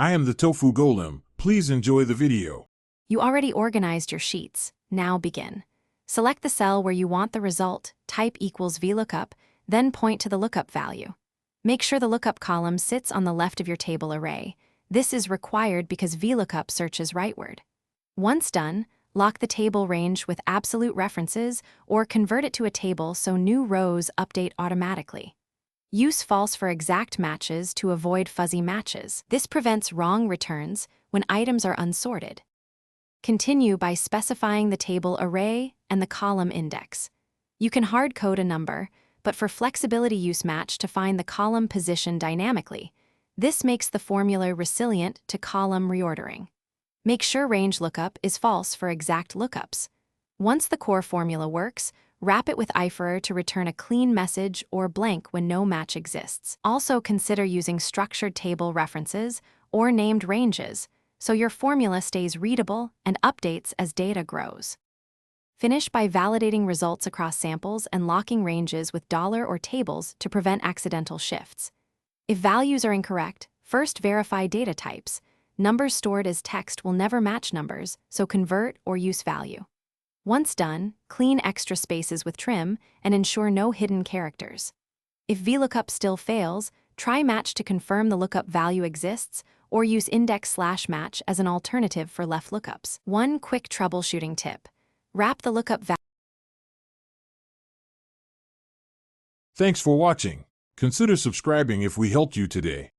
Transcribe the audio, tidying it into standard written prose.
I am the tofu golem. Please enjoy the video. You already organized your sheets. Now begin. Select the cell where you want the result, type equals Vlookup, then point to the lookup value. Make sure the lookup column sits on the left of your table array. This is required because Vlookup searches rightward. Once done, lock the table range with absolute references or convert it to a table so new rows update automatically. Use false for exact matches to avoid fuzzy matches. This prevents wrong returns when items are unsorted. Continue by specifying the table array and the column index. You can hard-code a number, but for flexibility use match to find the column position dynamically. This makes the formula resilient to column reordering. Make sure range lookup is false for exact lookups. Once the core formula works, wrap it with iferer to return a clean message or blank when no match exists. Also consider using structured table references or named ranges, so your formula stays readable and updates as data grows. Finish by validating results across samples and locking ranges with $ or tables to prevent accidental shifts. If values are incorrect, first verify data types. Numbers stored as text will never match numbers, so convert or use value. Once done, clean extra spaces with trim and ensure no hidden characters. If Vlookup still fails, try match to confirm the lookup value exists or use index/match as an alternative for left lookups. One quick troubleshooting tip. Wrap the lookup value. Thanks for watching. Consider subscribing if we helped you today.